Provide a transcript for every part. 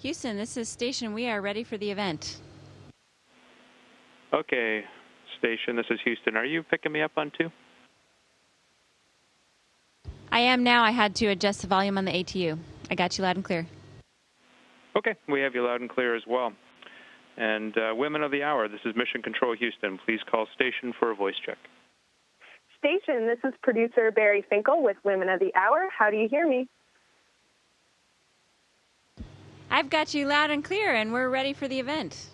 Houston, this is Station. We are ready for the event. Okay, Station, this is Houston. Are you picking me up on 2? I am now. I had to adjust the volume on the ATU. I got you loud and clear. Okay, we have you loud and clear as well. And Women of the Hour, this is Mission Control Houston. Please call Station for a voice check. Station, this is producer Barry Finkel with Women of the Hour. How do you hear me? I've got you loud and clear, and we're ready for the event.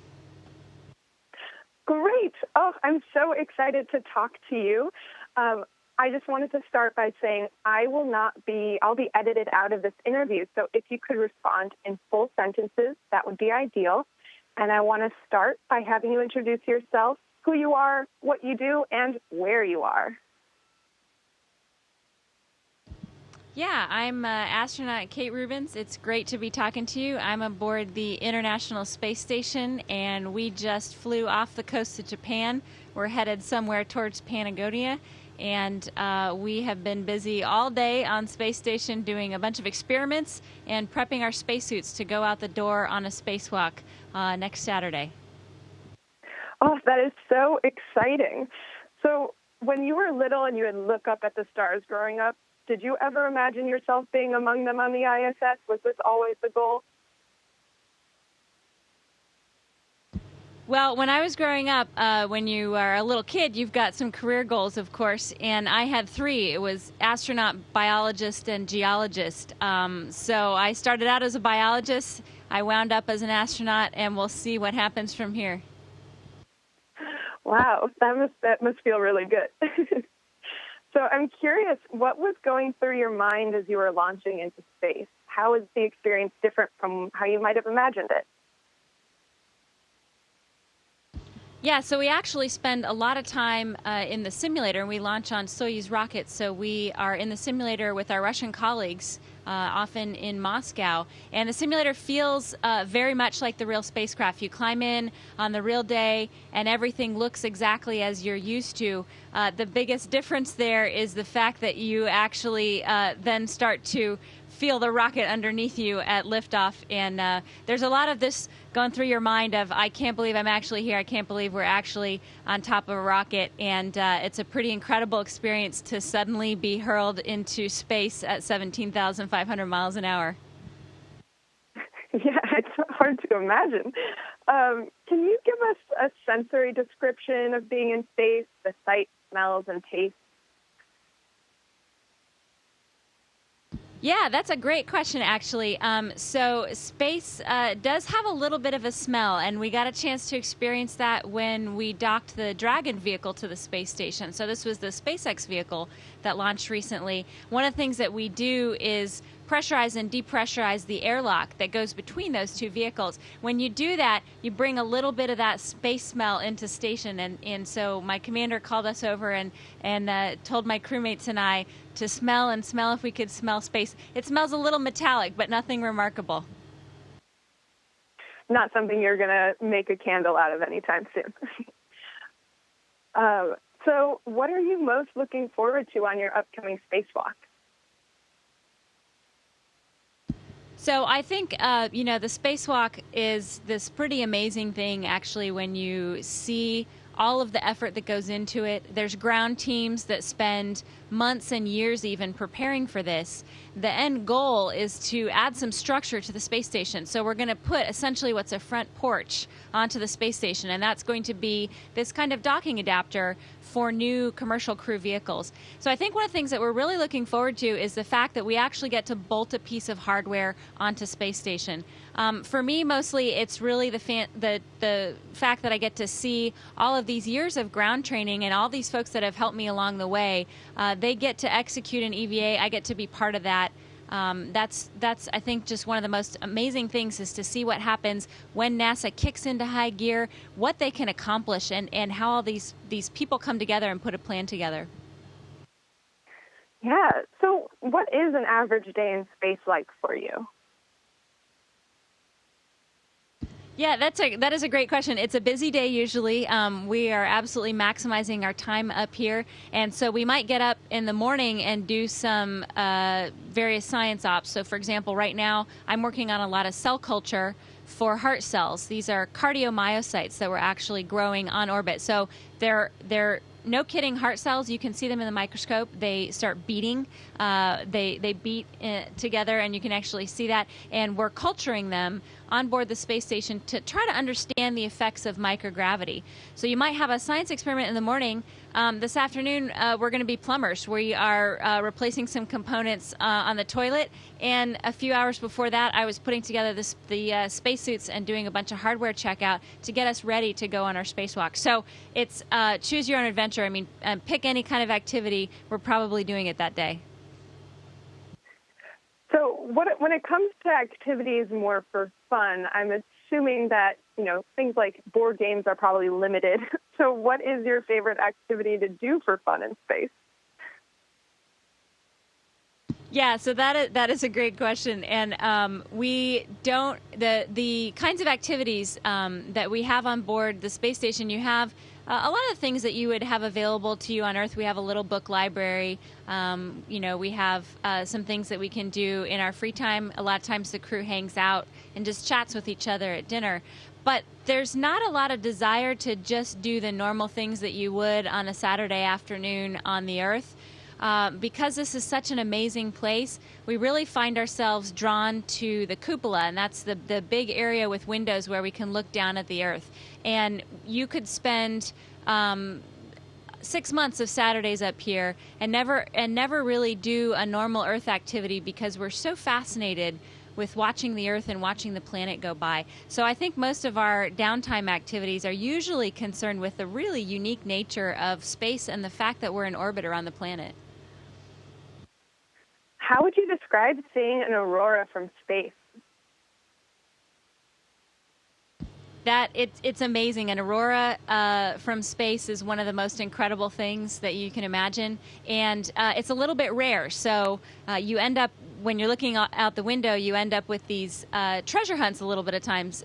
Great. Oh, I'm so excited to talk to you. I just wanted to start by saying I'll be edited out of this interview. So if you could respond in full sentences, that would be ideal. And I want to start by having you introduce yourself, who you are, what you do, and where you are. Yeah, I'm astronaut Kate Rubens. It's great to be talking to you. I'm aboard the International Space Station, and we just flew off the coast of Japan. We're headed somewhere towards Patagonia, and we have been busy all day on Space Station doing a bunch of experiments and prepping our spacesuits to go out the door on a spacewalk next Saturday. Oh, that is so exciting. So when you were little and you would look up at the stars growing up, did you ever imagine yourself being among them on the ISS? Was this always the goal? Well, when I was growing up, when you are a little kid, you've got some career goals, of course, and I had 3. It was astronaut, biologist, and geologist. So I started out as a biologist. I wound up as an astronaut, and we'll see what happens from here. Wow, that must feel really good. So I'm curious, what was going through your mind as you were launching into space? How was the experience different from how you might have imagined it? Yeah, so we actually spend a lot of time in the simulator, and we launch on Soyuz rockets. So we are in the simulator with our Russian colleagues, often in Moscow. And the simulator feels very much like the real spacecraft. You climb in on the real day, and everything looks exactly as you're used to. The biggest difference there is the fact that you actually then start to feel the rocket underneath you at liftoff, and there's a lot of this going through your mind of, I can't believe I'm actually here, I can't believe we're actually on top of a rocket, and it's a pretty incredible experience to suddenly be hurled into space at 17,500 miles an hour. Yeah, it's hard to imagine. Can you give us a sensory description of being in space, the sights, smells, and tastes? Yeah, that's a great question, actually. So space does have a little bit of a smell, and we got a chance to experience that when we docked the Dragon vehicle to the space station. So this was the SpaceX vehicle that launched recently. One of the things that we do is pressurize and depressurize the airlock that goes between those 2 vehicles. When you do that, you bring a little bit of that space smell into station, and so my commander called us over and told my crewmates and I to smell if we could smell space. It smells a little metallic, but nothing remarkable. Not something you're going to make a candle out of anytime soon. So what are you most looking forward to on your upcoming spacewalk? So I think, the spacewalk is this pretty amazing thing, actually, when you see all of the effort that goes into it. There's ground teams that spend months and years even preparing for this. The end goal is to add some structure to the space station. So we're going to put essentially what's a front porch onto the space station, and that's going to be this kind of docking adapter for new commercial crew vehicles. So I think one of the things that we're really looking forward to is the fact that we actually get to bolt a piece of hardware onto space station. For me, mostly, it's really the fact that I get to see all of these years of ground training and all these folks that have helped me along the way. They get to execute an EVA. I get to be part of that. That's I think just one of the most amazing things is to see what happens when NASA kicks into high gear, what they can accomplish, and how all these people come together and put a plan together. Yeah. So what is an average day in space like for you? Yeah, that is a great question. It's a busy day usually. We are absolutely maximizing our time up here, and so we might get up in the morning and do some various science ops. So, for example, right now I'm working on a lot of cell culture for heart cells. These are cardiomyocytes that we're actually growing on orbit. So they're no kidding heart cells. You can see them in the microscope. They start beating. They beat together, and you can actually see that. And we're culturing them on board the space station to try to understand the effects of microgravity. So you might have a science experiment in the morning. This afternoon, we're going to be plumbers. We are replacing some components on the toilet. And a few hours before that, I was putting together the spacesuits and doing a bunch of hardware checkout to get us ready to go on our spacewalk. So it's choose your own adventure. I mean, pick any kind of activity. We're probably doing it that day. So when it comes to activities more for fun, I'm assuming that, things like board games are probably limited. So what is your favorite activity to do for fun in space? Yeah, so that is a great question, and we don't the kinds of activities that we have on board the space station. You have a lot of things that you would have available to you on Earth. We have a little book library. We have some things that we can do in our free time. A lot of times the crew hangs out and just chats with each other at dinner. But there's not a lot of desire to just do the normal things that you would on a Saturday afternoon on the Earth. Because this is such an amazing place, we really find ourselves drawn to the cupola, and that's the big area with windows where we can look down at the Earth. And you could spend 6 months of Saturdays up here and never really do a normal Earth activity because we're so fascinated with watching the Earth and watching the planet go by. So I think most of our downtime activities are usually concerned with the really unique nature of space and the fact that we're in orbit around the planet. How would you describe seeing an aurora from space? That it's amazing. An aurora from space is one of the most incredible things that you can imagine, and it's a little bit rare. So you end up, when you're looking out the window, you end up with these treasure hunts a little bit of times.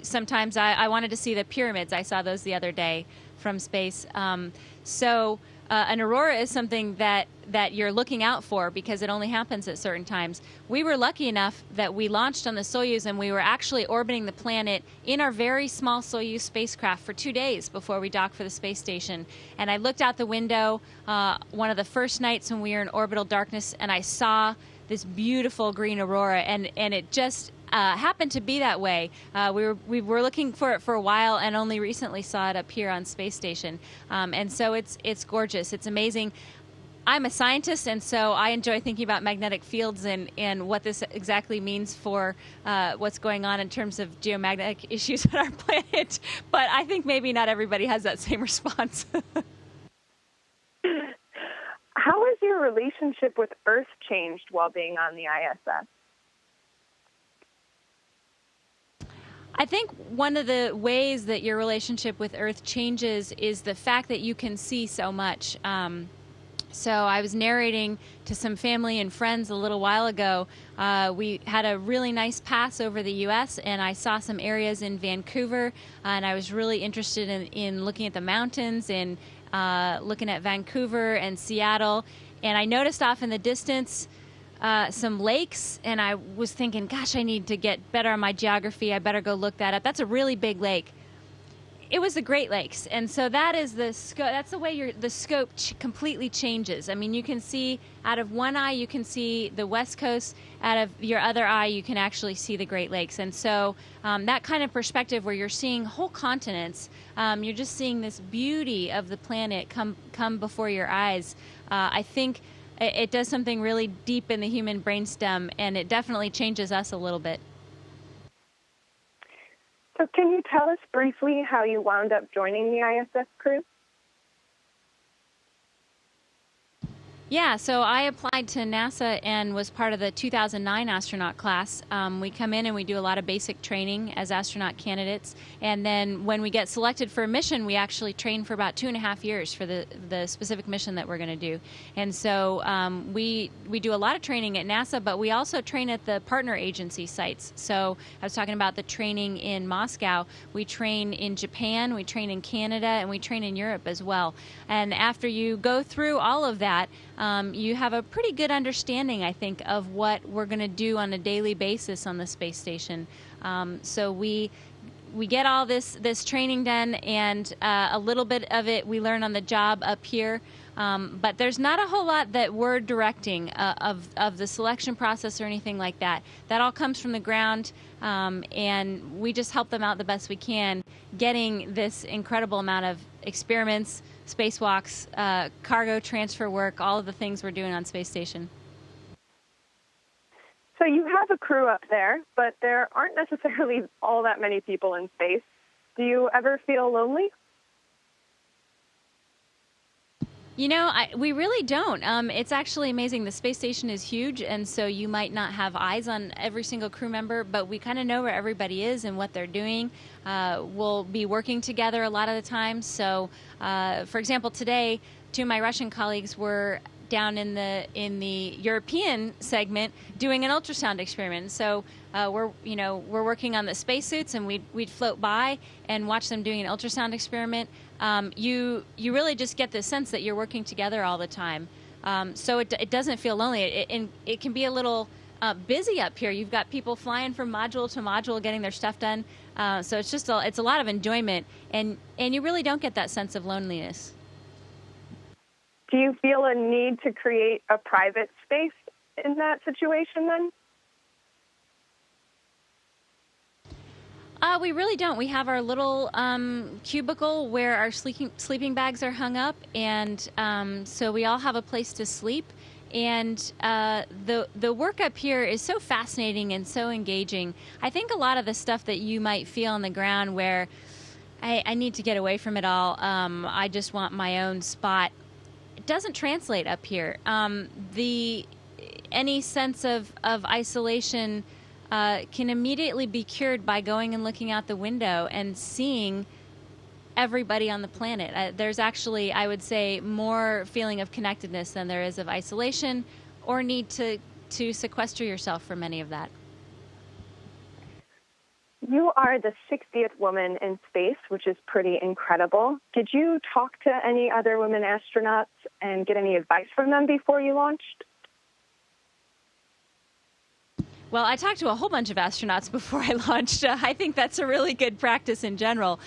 Sometimes I wanted to see the pyramids. I saw those the other day from space. An aurora is something that you're looking out for because it only happens at certain times. We were lucky enough that we launched on the Soyuz and we were actually orbiting the planet in our very small Soyuz spacecraft for 2 days before we docked for the space station. And I looked out the window one of the first nights when we were in orbital darkness, and I saw this beautiful green aurora, and it just happened to be that way. We were looking for it for a while and only recently saw it up here on space station. And so it's gorgeous. It's amazing. I'm a scientist, and so I enjoy thinking about magnetic fields and what this exactly means for what's going on in terms of geomagnetic issues on our planet. But I think maybe not everybody has that same response. How has your relationship with Earth changed while being on the ISS? I think one of the ways that your relationship with Earth changes is the fact that you can see so much. So I was narrating to some family and friends a little while ago. We had a really nice pass over the U.S., and I saw some areas in Vancouver, and I was really interested in looking at the mountains and looking at Vancouver and Seattle. And I noticed off in the distance some lakes, and I was thinking, gosh, I need to get better on my geography. I better go look that up. That's a really big lake. It was the Great Lakes, and so that is the scope. That's the way the scope completely changes. I mean, you can see out of one eye, you can see the West Coast. Out of your other eye, you can actually see the Great Lakes. And so that kind of perspective, where you're seeing whole continents, you're just seeing this beauty of the planet come before your eyes. I think it does something really deep in the human brainstem, and it definitely changes us a little bit. So can you tell us briefly how you wound up joining the ISS crew? Yeah, so I applied to NASA and was part of the 2009 astronaut class. We come in and we do a lot of basic training as astronaut candidates, and then when we get selected for a mission, we actually train for about 2.5 years for the specific mission that we're going to do. And so we do a lot of training at NASA, but we also train at the partner agency sites. So I was talking about the training in Moscow. We train in Japan, we train in Canada, and we train in Europe as well. And after you go through all of that, you have a pretty good understanding, I think, of what we're going to do on a daily basis on the space station. So we get all this training done, and a little bit of it we learn on the job up here. But there's not a whole lot that we're directing of the selection process or anything like that. That all comes from the ground, and we just help them out the best we can, getting this incredible amount of experiments, spacewalks, cargo transfer work, all of the things we're doing on space station. So you have a crew up there, but there aren't necessarily all that many people in space. Do you ever feel lonely? You know, we really don't. It's actually amazing. The space station is huge, and so you might not have eyes on every single crew member, but we kind of know where everybody is and what they're doing. We'll be working together a lot of the time. So, for example, today, two of my Russian colleagues were down in the European segment doing an ultrasound experiment. So we're working on the spacesuits, and we'd float by and watch them doing an ultrasound experiment. You really just get the sense that you're working together all the time. So it doesn't feel lonely. It can be a little busy up here. You've got people flying from module to module getting their stuff done. So it's a lot of enjoyment, and you really don't get that sense of loneliness. Do you feel a need to create a private space in that situation then? We really don't. We have our little cubicle where our sleeping bags are hung up, and so we all have a place to sleep. And the work up here is so fascinating and so engaging. I think a lot of the stuff that you might feel on the ground where I need to get away from it all, I just want my own spot, it doesn't translate up here. Any sense of isolation can immediately be cured by going and looking out the window and seeing everybody on the planet. There's actually, I would say, more feeling of connectedness than there is of isolation or need to sequester yourself from any of that. You are the 60th woman in space, which is pretty incredible. Did you talk to any other women astronauts and get any advice from them before you launched? Well, I talked to a whole bunch of astronauts before I launched. I think that's a really good practice in general.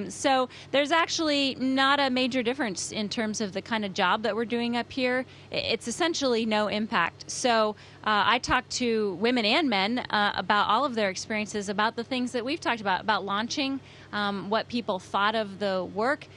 So there's actually not a major difference in terms of the kind of job that we're doing up here. It's essentially no impact. So I talked to women and men about all of their experiences, about the things that we've talked about launching, what people thought of the work,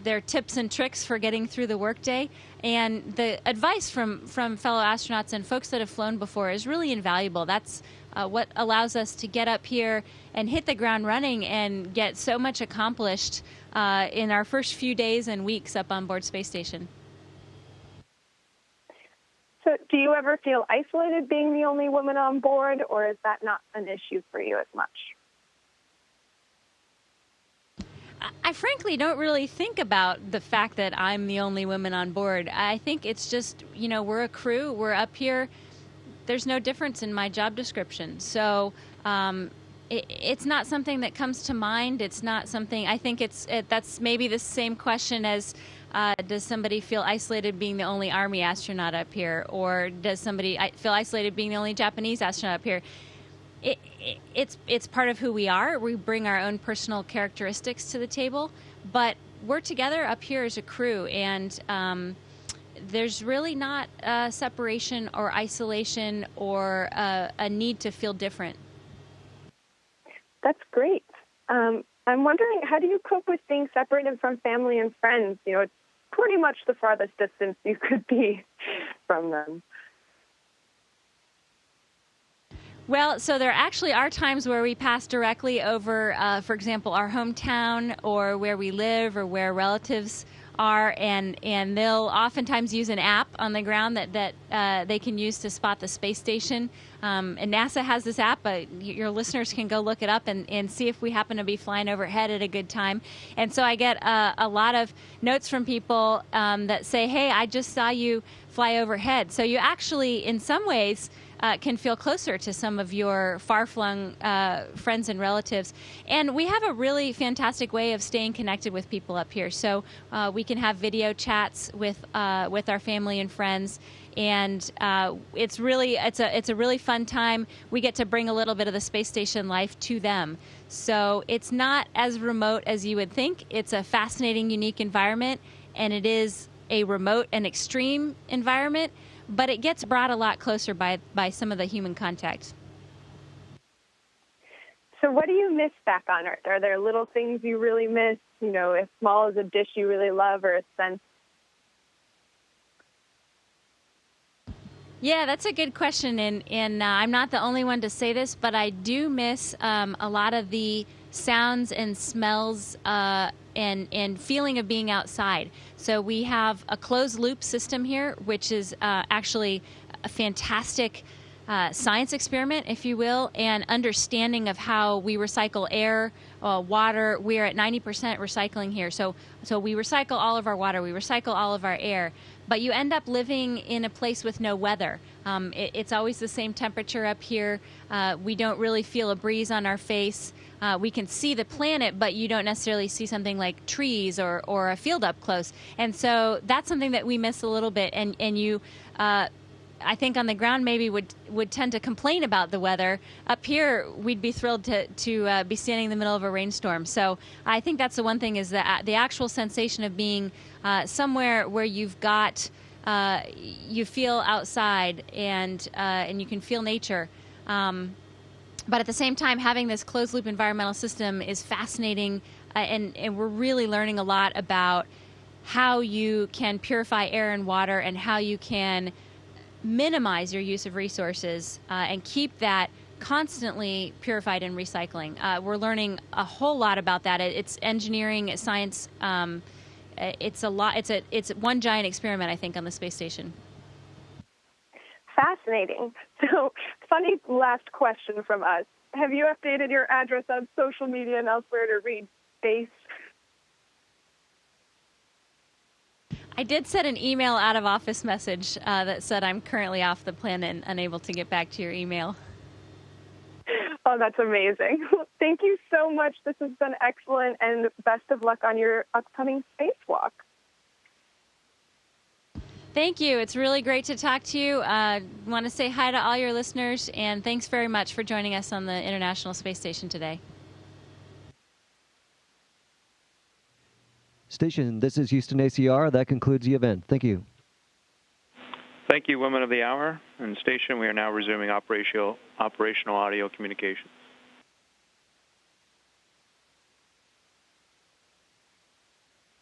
their tips and tricks for getting through the workday. And the advice from fellow astronauts and folks that have flown before is really invaluable. That's what allows us to get up here and hit the ground running and get so much accomplished in our first few days and weeks up on board Space Station. So do you ever feel isolated being the only woman on board, or is that not an issue for you as much? I frankly don't really think about the fact that I'm the only woman on board. I think it's just, we're a crew. We're up here. There's no difference in my job description. So it's not something that comes to mind. It's not something, I think that's maybe the same question as does somebody feel isolated being the only Army astronaut up here? Or does somebody feel isolated being the only Japanese astronaut up here? It's part of who we are. We bring our own personal characteristics to the table, but we're together up here as a crew, and there's really not a separation or isolation or a need to feel different. That's great. I'm wondering, how do you cope with being separated from family and friends? It's pretty much the farthest distance you could be from them. Well, so there actually are times where we pass directly over, for example, our hometown or where we live or where relatives are, and they'll oftentimes use an app on the ground that they can use to spot the space station. And NASA has this app, but your listeners can go look it up and see if we happen to be flying overhead at a good time. And so I get a lot of notes from people that say, hey, I just saw you fly overhead. So you actually, in some ways, can feel closer to some of your far-flung friends and relatives. And we have a really fantastic way of staying connected with people up here. So we can have video chats with our family and friends. And it's a really fun time. We get to bring a little bit of the space station life to them. So it's not as remote as you would think. It's a fascinating, unique environment, and it is a remote and extreme environment, but it gets brought a lot closer by some of the human contact. So what do you miss back on Earth? Are there little things you really miss, as small as a dish you really love or a scent? Yeah, that's a good question, and I'm not the only one to say this, but I do miss a lot of the sounds and smells and feeling of being outside. So we have a closed loop system here, which is actually a fantastic science experiment, if you will, and understanding of how we recycle air, water. We're at 90% recycling here. So we recycle all of our water, we recycle all of our air, but you end up living in a place with no weather. It's always the same temperature up here. We don't really feel a breeze on our face. We can see the planet, but you don't necessarily see something like trees or a field up close. And so that's something that we miss a little bit. And you, I think on the ground maybe would tend to complain about the weather. Up here, we'd be thrilled to be standing in the middle of a rainstorm. So I think that's the one thing, is that the actual sensation of being somewhere where you've got, you feel outside and you can feel nature. But at the same time, having this closed-loop environmental system is fascinating, and we're really learning a lot about how you can purify air and water and how you can minimize your use of resources and keep that constantly purified and recycling. We're learning a whole lot about that. It's engineering, science. It's a lot. It's one giant experiment, I think, on the space station. Fascinating. So, funny last question from us. Have you updated your address on social media and elsewhere to read space? I did send an email out of office message that said I'm currently off the planet and unable to get back to your email. Oh, that's amazing. Thank you so much. This has been excellent, and best of luck on your upcoming spacewalk. Thank you. It's really great to talk to you. I want to say hi to all your listeners, and thanks very much for joining us on the International Space Station today. Station, this is Houston ACR. That concludes the event. Thank you. Thank you, Women of the Hour. And station, we are now resuming operational audio communication.